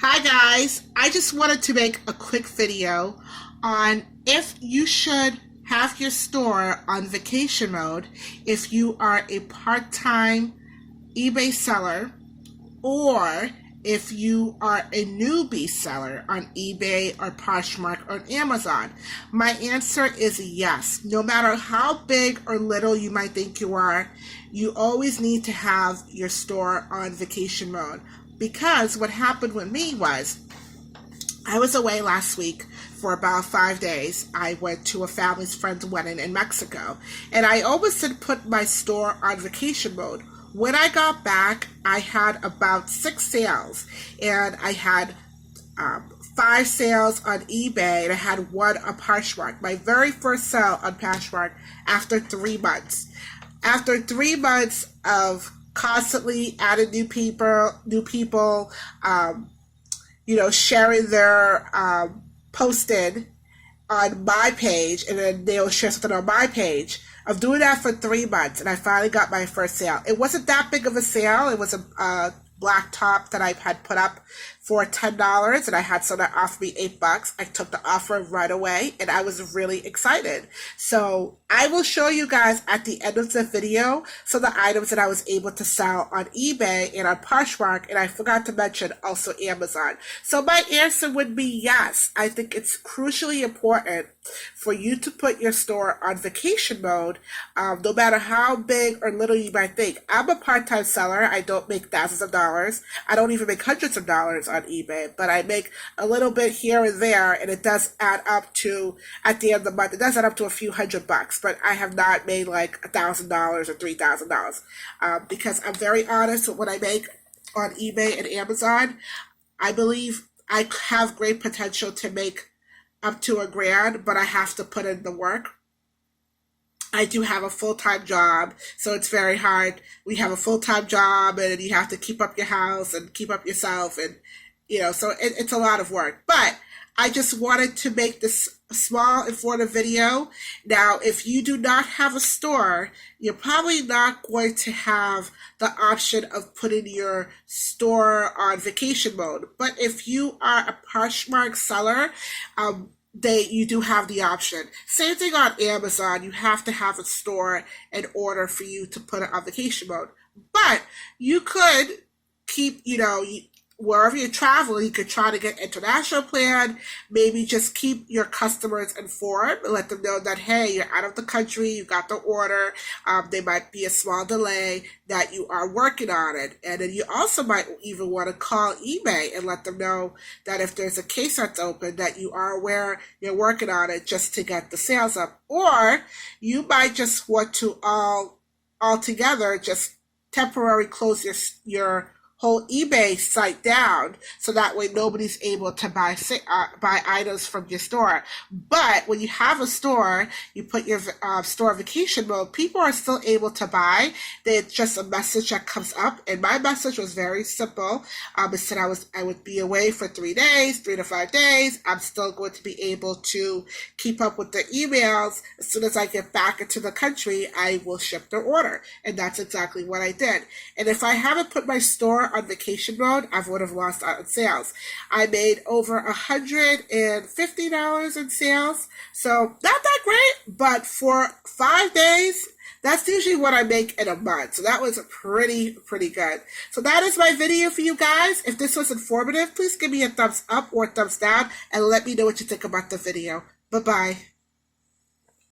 Hi guys, I just wanted to make a quick video on if you should have your store on vacation mode if you are a part-time eBay seller or if you are a newbie seller on eBay or Poshmark or Amazon. My answer is yes. No matter how big or little you might think you are, you always need to have your store on vacation mode. Because what happened with me was, I was away last week for about 5 days. I went to a family's friend's wedding in Mexico, and I almost had put my store on vacation mode. When I got back, I had about 6 sales, and I had 5 sales on eBay, and I had 1 on Poshmark. My very first sale on Poshmark after 3 months. After 3 months of constantly adding new people, sharing their posted on my page, and then they'll share something on my page. Of doing that for 3 months, and I finally got my first sale. It wasn't that big of a sale. It was a black top that I had put up for $10, and I had someone that offered me $8. I took the offer right away, and I was really excited. So I will show you guys at the end of the video some of the items that I was able to sell on eBay and on Poshmark, and I forgot to mention also Amazon. So my answer would be yes. I think it's crucially important for you to put your store on vacation mode, no matter how big or little you might think. I'm a part-time seller. I don't make thousands of dollars. I don't even make hundreds of dollars on eBay, but I make a little bit here and there, and it does add up to, at the end of the month, it does add up to a few $100, but I have not made like $1,000 or $3,000 because I'm very honest with what I make on eBay and Amazon. I believe I have great potential to make up to $1,000, but I have to put in the work. I do have a full-time job, so it's very hard. We have a full-time job, and you have to keep up your house and keep up yourself, and so it's a lot of work. But I just wanted to make this small, informative video. Now, if you do not have a store, you're probably not going to have the option of putting your store on vacation mode. But if you are a Poshmark seller, you do have the option. Same thing on Amazon. You have to have a store in order for you to put it on vacation mode. But you could keep, wherever you're traveling, you could try to get international plan. Maybe just keep your customers informed and let them know that, hey, you're out of the country, you got the order. There might be a small delay, that you are working on it. And then you also might even want to call eBay and let them know that if there's a case that's open, that you are aware you're working on it, just to get the sales up. Or you might just want to altogether just temporarily close your whole eBay site down, so that way nobody's able to buy items from your store. But when you have a store, you put your store vacation mode, people are still able to buy. It's just a message that comes up, and my message was very simple. It said I would be away for 3 days, 3 to 5 days. I'm still going to be able to keep up with the emails. As soon as I get back into the country, I will ship their order, and that's exactly what I did. And if I haven't put my store on vacation mode, I would have lost out on sales. I made over $150 in sales, so not that great, but for 5 days, that's usually what I make in a month. So that was pretty good. So that is my video for you guys. If this was informative, please give me a thumbs up or thumbs down and let me know what you think about the video. Bye-bye.